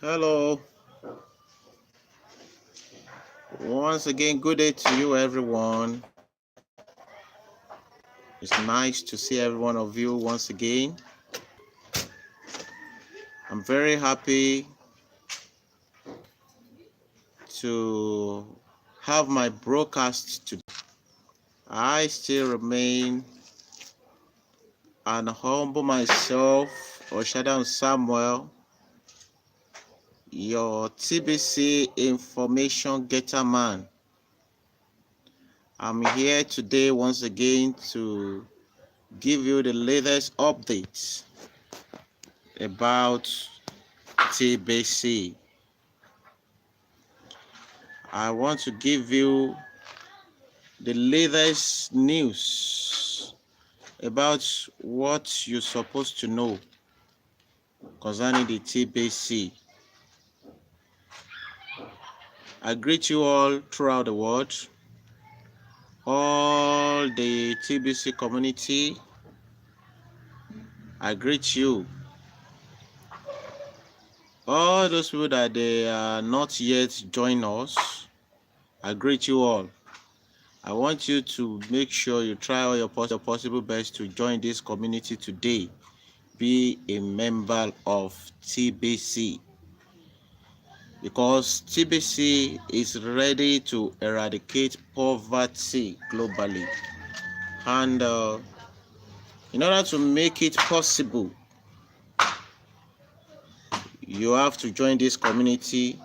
Hello. Once again, good day to you, everyone. It's nice to see every one of you once again. I'm very happy to have my broadcast today. I still remain and humble myself, Oshadan Samuel, your TBC information getter man. I'm here today once again to give you the latest updates about TBC. I want to give you the latest news about what you're supposed to know concerning the TBC. I greet you all throughout the world, all the TBC community. I greet you. All those people that they are not yet join us, I greet you all. I want you to make sure you try all your possible best to join this community today. Be a member of TBC because TBC is ready to eradicate poverty globally. And in order to make it possible, you have to join this community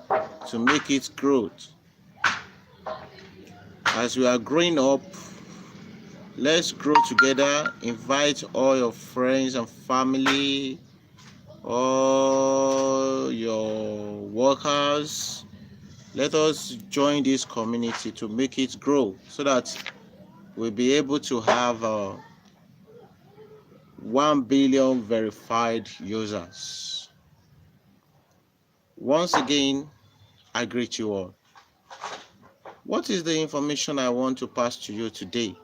to make it grow. As we are growing up, let's grow together. Invite all your friends and family, all your workers. Let us join this community to make it grow so that we'll be able to have 1 billion verified users. Once again, I greet you all. What is the information I want to pass to you today?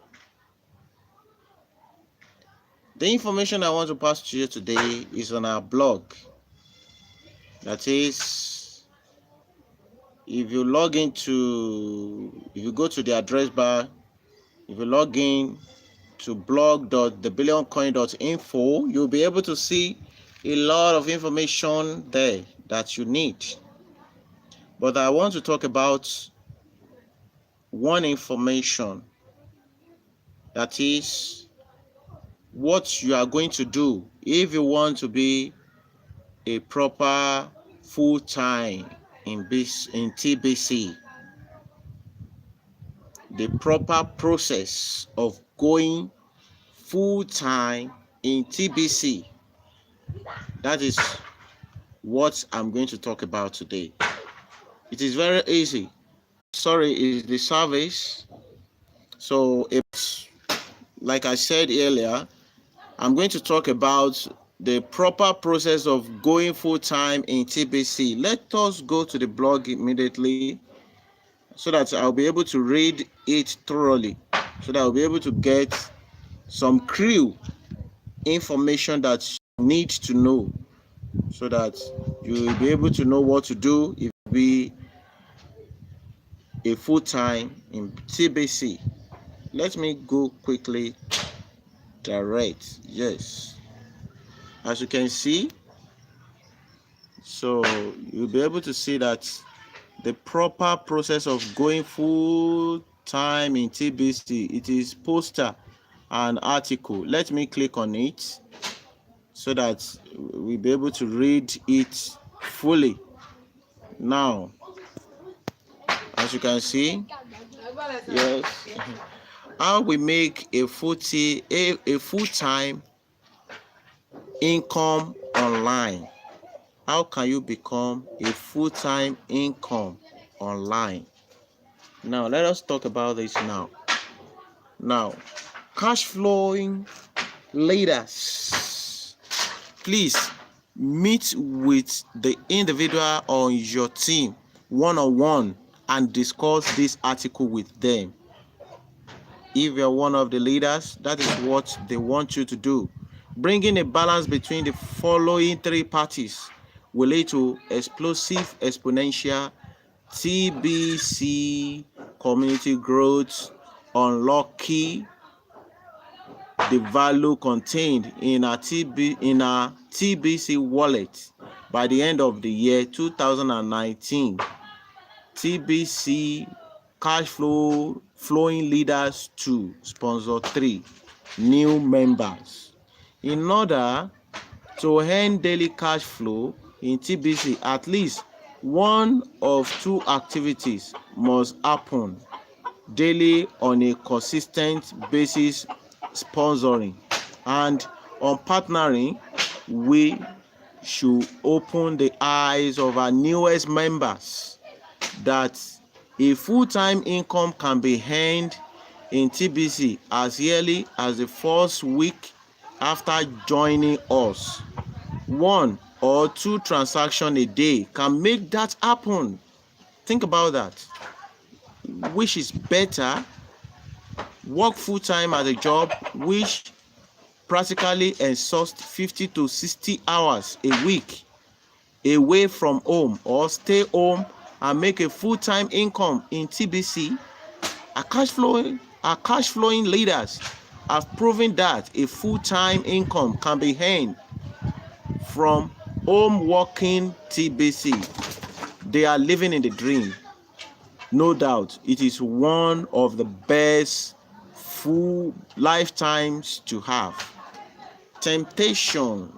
The information I want to pass to you today is on our blog. That is, if you go to the address bar, if you log in to blog.thebillioncoin.info, you'll be able to see a lot of information there that you need. But I want to talk about one information, that is what you are going to do if you want to be a proper full-time in TBC. The proper process of going full-time in TBC. That is what I'm going to talk about today. It is very easy. Sorry, is the service. So, like I said earlier, I'm going to talk about the proper process of going full-time in TBC. Let us go to the blog immediately so that I'll be able to read it thoroughly, so that I'll be able to get some clue information that you need to know, so that you will be able to know what to do if you be a full-time in TBC. Let me go quickly direct. Yes, as you can see, so you'll be able to see that the proper process of going full-time in TBC, it is poster and article. Let me click on it so that we'll be able to read it fully. Now, as you can see, yes, how we make a full-time income online. How can you become a full-time income online? Now, let us talk about this now. Now, cash flowing leaders, please meet with the individual on your team one-on-one and discuss this article with them. If you're one of the leaders, that is what they want you to do. Bringing a balance between the following three parties will lead to explosive exponential TBC community growth, unlocking the value contained in our TBC wallet. By the end of the year 2019, TBC cash flowing leaders to sponsor 3 new members. In order to earn daily cash flow in TBC, at least one of 2 activities must happen daily on a consistent basis: sponsoring and on partnering. We should open the eyes of our newest members that a full-time income can be earned in TBC as early as the first week after joining us. 1 or 2 transactions a day can make that happen. Think about that. Which is better? Work full-time at a job which practically exhausts 50 to 60 hours a week away from home, or stay home and make a full-time income in TBC. Our cash flowing leaders have proven that a full-time income can be earned from home working TBC. They are living in the dream. No doubt, it is one of the best full lifetimes to have. Temptation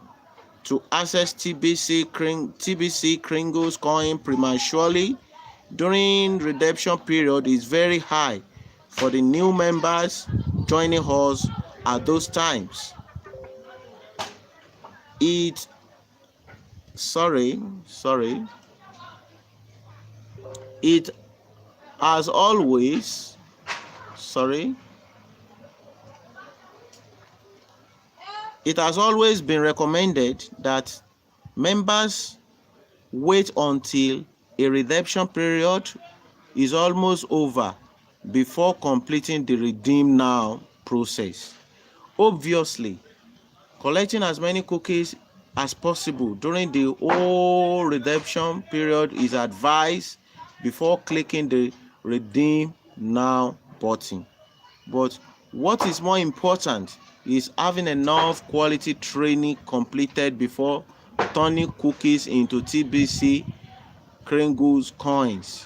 to access TBC Kringles coin prematurely during redemption period is very high for the new members joining us at those times. It has always been recommended that members wait until a redemption period is almost over before completing the redeem now process. Obviously, collecting as many cookies as possible during the whole redemption period is advised before clicking the redeem now button. But what is more important is having enough quality training completed before turning cookies into TBC Kringles coins.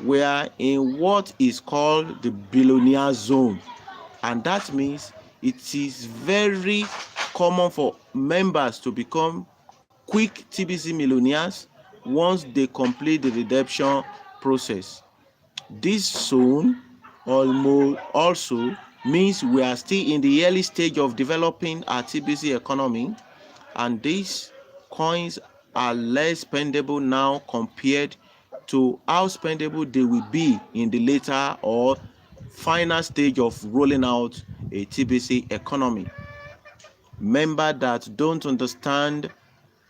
We are in what is called the billionaire zone, and that means it is very common for members to become quick TBC millionaires once they complete the redemption process. This zone also means we are still in the early stage of developing our TBC economy, and these coins are less spendable now compared to how spendable they will be in the later or final stage of rolling out a TBC economy. Members that don't understand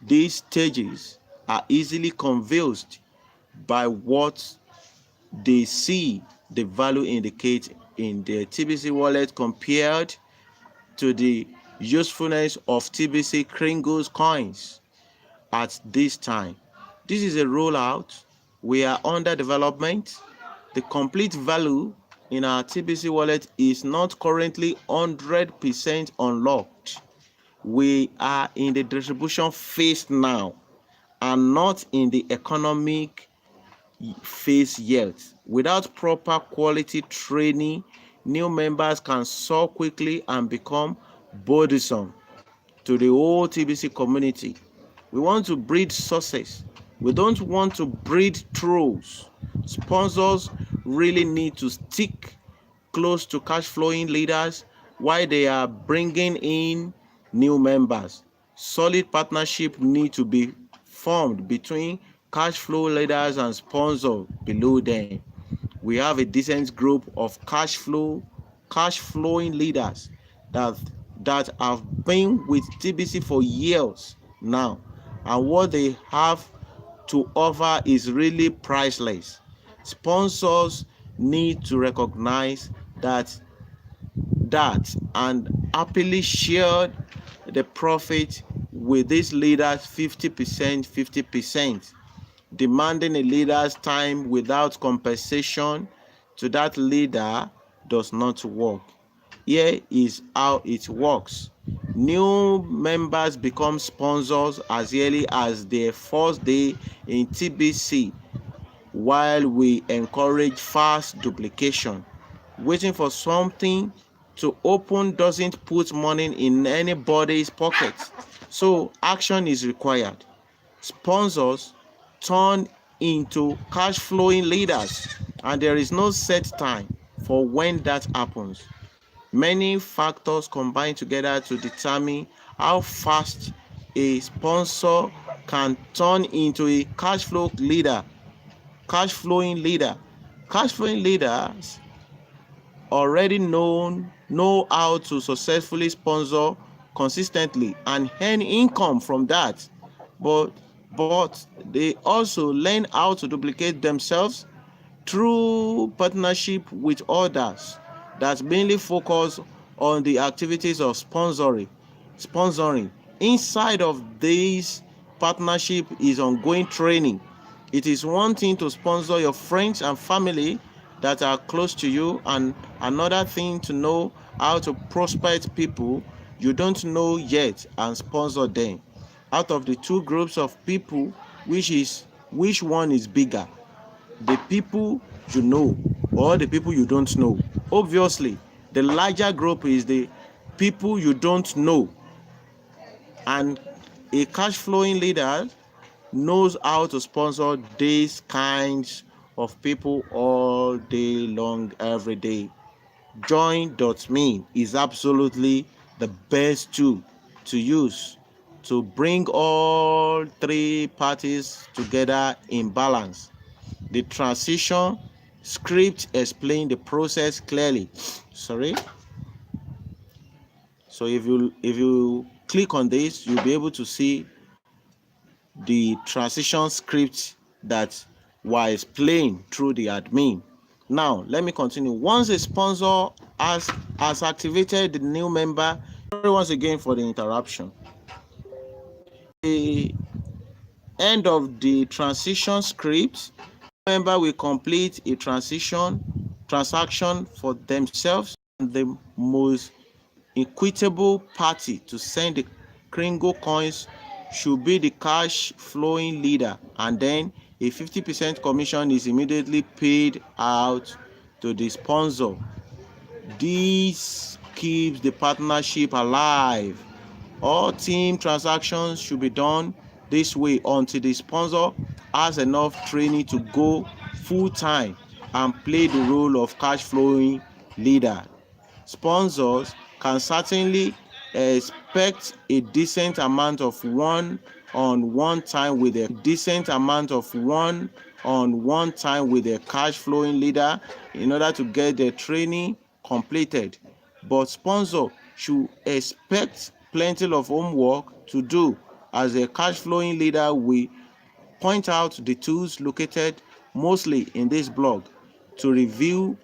these stages are easily confused by what they see the value indicate in their TBC wallet compared to the usefulness of TBC Kringles coins at this time. This is a rollout. We are under development. The complete value in our TBC wallet is not currently 100% unlocked. We are in the distribution phase now and not in the economic phase yet. Without proper quality training, new members can soar quickly and become burdensome to the whole TBC community. We want to breed success. We don't want to breed trolls. Sponsors really need to stick close to cash flowing leaders while they are bringing in new members. Solid partnership need to be formed between cash flow leaders and sponsors below them. We have a decent group of cash flowing leaders that have been with TBC for years now, and what they have to offer is really priceless. Sponsors need to recognize that and happily share the profit with these leaders 50%, 50%. Demanding a leader's time without compensation to that leader does not work. Here is how it works. New members become sponsors as early as their first day in TBC, while we encourage fast duplication. Waiting for something to open doesn't put money in anybody's pocket. So action is required. Sponsors turn into cash flowing leaders, and there is no set time for when that happens. Many factors combine together to determine how fast a sponsor can turn into a cash flowing leader. Cash flowing leaders already know how to successfully sponsor consistently and earn income from that, but they also learn how to duplicate themselves through partnership with others that mainly focus on the activities of sponsoring. Inside of this partnership is ongoing training. It is one thing to sponsor your friends and family that are close to you, and another thing to know how to prospect people you don't know yet and sponsor them. Out of the two groups of people, which one is bigger? The people you know or the people you don't know? Obviously, the larger group is the people you don't know, and a cash flowing leader knows how to sponsor these kinds of people all day long, every day. Join.me is absolutely the best tool to use to bring all three parties together in balance. The transition script explains the process clearly. So if you click on this, you'll be able to see the transition script that was playing through the admin. Now let me continue. Once a sponsor has activated the new member, sorry once again for the interruption. The end of the transition script, member will complete a transaction for themselves, and the most equitable party to send the Kringle coins should be the cash flowing leader, and then a 50% commission is immediately paid out to the sponsor. This keeps the partnership alive. All team transactions should be done this way until the sponsor has enough training to go full time and play the role of cash flowing leader. Sponsors can certainly expect a decent amount of one-on-one time with a cash flowing leader in order to get their training completed. But sponsor should expect plenty of homework to do, as a cash flowing leader will point out the tools located mostly in this blog to review,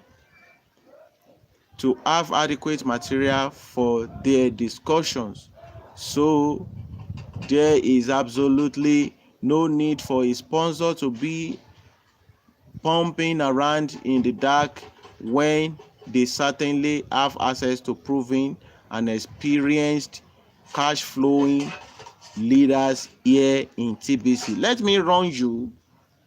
to have adequate material for their discussions. So there is absolutely no need for a sponsor to be pumping around in the dark when they certainly have access to proven and experienced cash flowing leaders here in TBC. Let me run you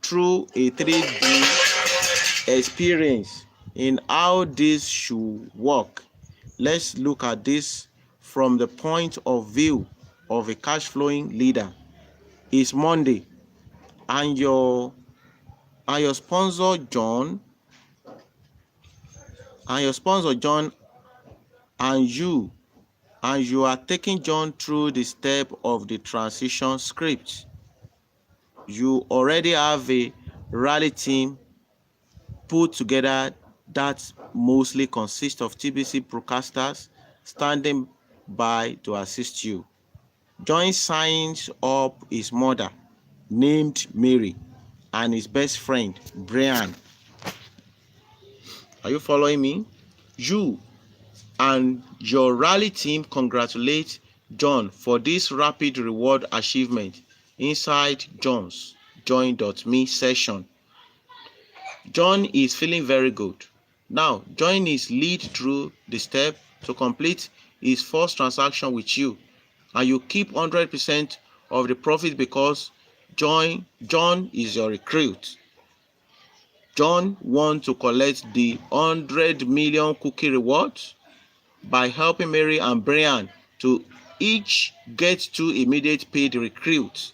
through a 3D experience in how this should work. Let's look at this from the point of view of a cash flowing leader. It's Monday, and your sponsor John and you are taking John through the step of the transition script. You already have a rally team put together that mostly consists of TBC broadcasters standing by to assist you. John signs up his mother, named Mary, and his best friend, Brian. Are you following me? You and your rally team congratulate John for this rapid reward achievement inside John's join.me session. John is feeling very good. Now, John is lead through the step to complete his first transaction with you, and you keep 100% of the profit because John is your recruit. John wants to collect the 100 million cookie rewards by helping Mary and Brian to each get 2 immediate paid recruits.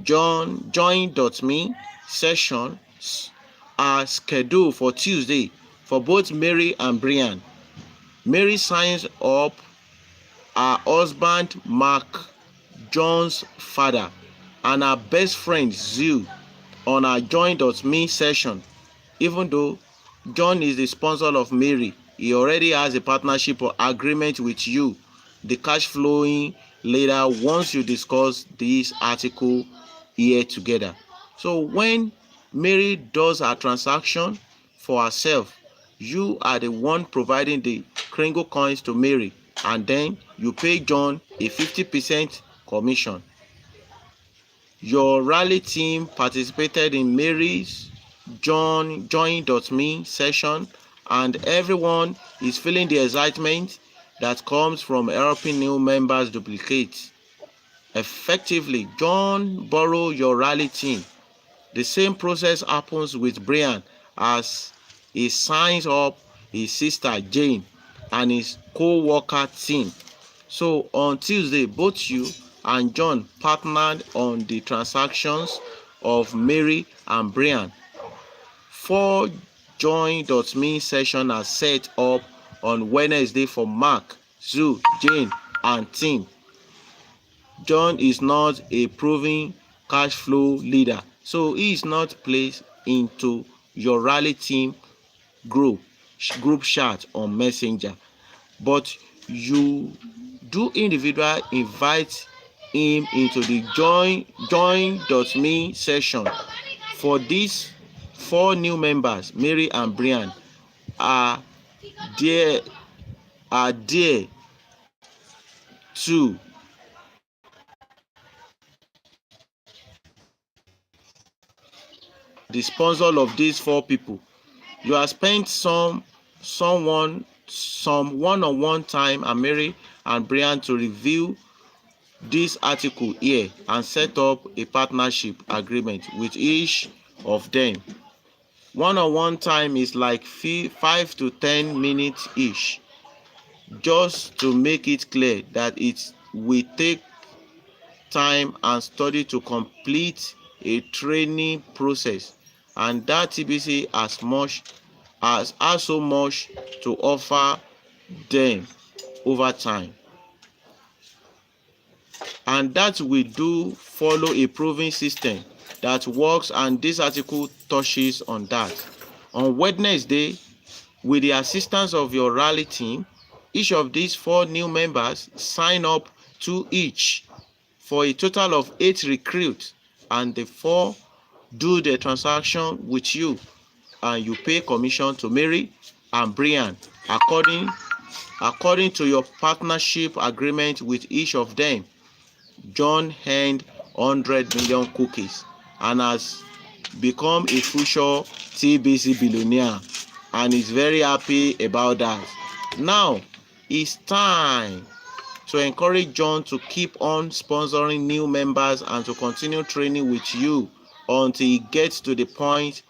Join.me sessions are scheduled for Tuesday for both Mary and Brian. Mary signs up her husband Mark, John's father, and her best friend Zoo on our Join.me session. Even though John is the sponsor of Mary, he already has a partnership or agreement with you, the cash flowing later, once you discuss this article here together. So when Mary does her transaction for herself, you are the one providing the Kringle coins to Mary, and then you pay John a 50% commission. Your rally team participated in Mary's join.me session, and everyone is feeling the excitement that comes from helping new members duplicate effectively. John borrow your rally team. The same process happens with Brian as he signs up his sister Jane and his co-worker team. So on Tuesday, both you and John partnered on the transactions of Mary and Brian. 4 join.me sessions are set up on Wednesday for Mark, Sue, Jane, and team. John is not a proven cash flow leader, so he is not placed into your rally team group chat on Messenger, but you do individually invite him into the join.me session. For these 4 new members, Mary and Brian are there to the sponsor of these 4 people. You have spent some one-on-one time and Mary and Brian to review this article here and set up a partnership agreement with each of them. One-on-one time is like 5 to 10 minutes each, just to make it clear that it will take time and study to complete a training process, and that TBC has so much to offer them over time, and that we do follow a proven system that works, and this article touches on that. On Wednesday, with the assistance of your rally team, each of these 4 new members sign up 2 each for a total of 8 recruits, and the 4 do the transaction with you, and you pay commission to Mary and Brian according to your partnership agreement with each of them. John earned 100 million cookies and has become a future TBC billionaire, and is very happy about that. Now it's time to encourage John to keep on sponsoring new members and to continue training with you until he gets to the point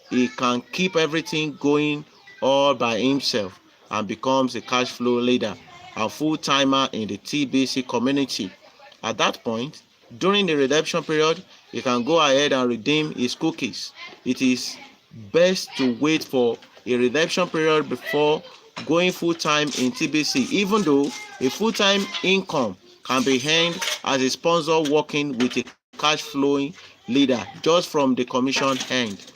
he can keep everything going all by himself and becomes a cash flow leader and full-timer in the TBC community. At that point, during the redemption period, he can go ahead and redeem his cookies. It is best to wait for a redemption period before going full-time in TBC, even though a full-time income can be earned as a sponsor working with a cash flowing leader just from the commission earned.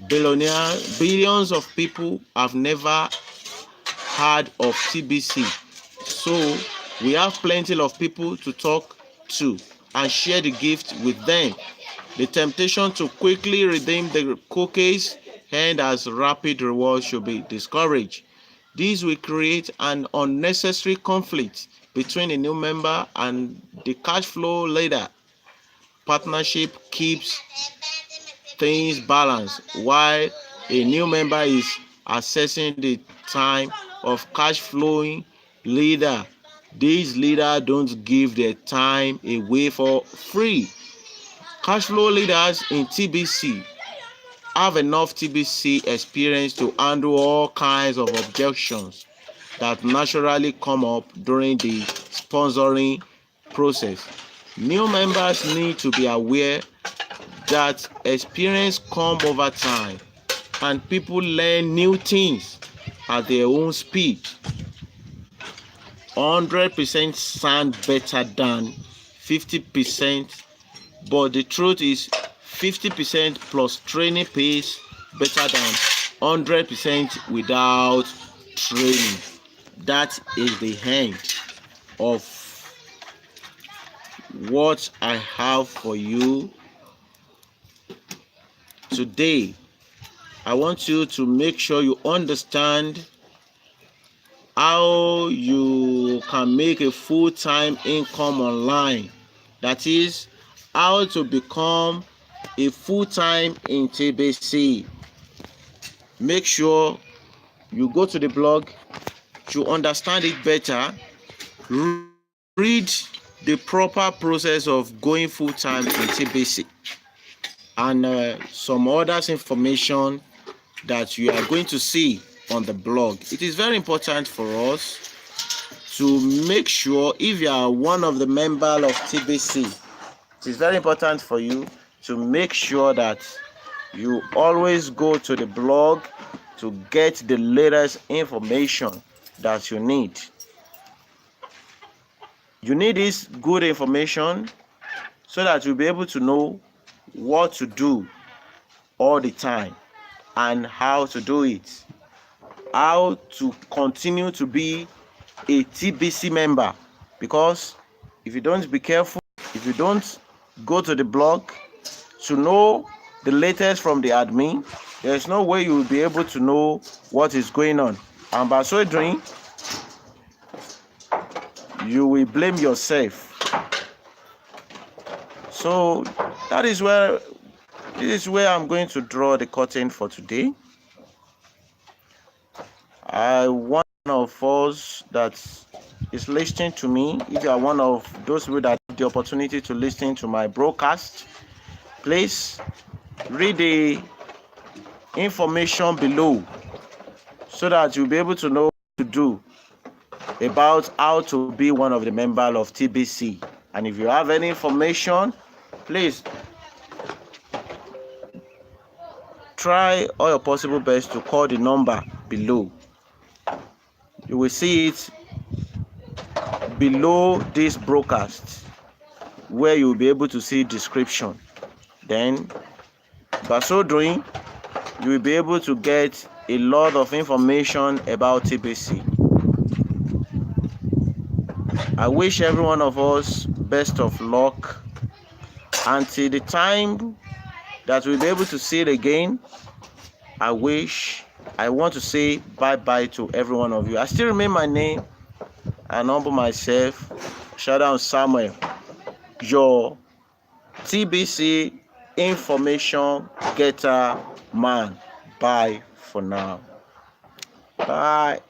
Billions of people have never heard of TBC, so we have plenty of people to talk to and share the gift with them. The temptation to quickly redeem the cookies earned as rapid rewards should be discouraged. This will create an unnecessary conflict between a new member and the cash flow leader. Partnership keeps things balanced while a new member is assessing the time of cash flowing leader. These leaders don't give their time away for free. Cash flow leaders in TBC have enough TBC experience to handle all kinds of objections that naturally come up during the sponsoring process. New members need to be aware that experience comes over time and people learn new things at their own speed. 100% sound better than 50%, but the truth is 50% plus training pays better than 100% without training. That is the end of what I have for you today. I want you to make sure you understand how you can make a full-time income online. That is, how to become a full-time in TBC. Make sure you go to the blog to understand it better. Read the proper process of going full-time in TBC and some other information that you are going to see on the blog. It is very important for us to make sure, if you are one of the members of TBC, it is very important for you to make sure that you always go to the blog to get the latest information that you need. You need this good information so that you'll be able to know what to do all the time and how to do it. How to continue to be a TBC member, because if you don't be careful, if you don't go to the blog to know the latest from the admin, there's no way you will be able to know what is going on, and by so doing you will blame yourself. So this is where I'm going to draw the curtain for today. I want one of us that is listening to me, if you are one of those people that have the opportunity to listen to my broadcast, please read the information below so that you'll be able to know what to do about how to be one of the members of TBC. And if you have any information, please try all your possible best to call the number below. You will see it below this broadcast, where you will be able to see description. Then by so doing, you will be able to get a lot of information about TBC. I wish every one of us best of luck until the time that we'll be able to see it again. I want to say bye-bye to every one of you. I still remain my name and humble myself. Shout out Samuel, your TBC information getter man. Bye for now. Bye.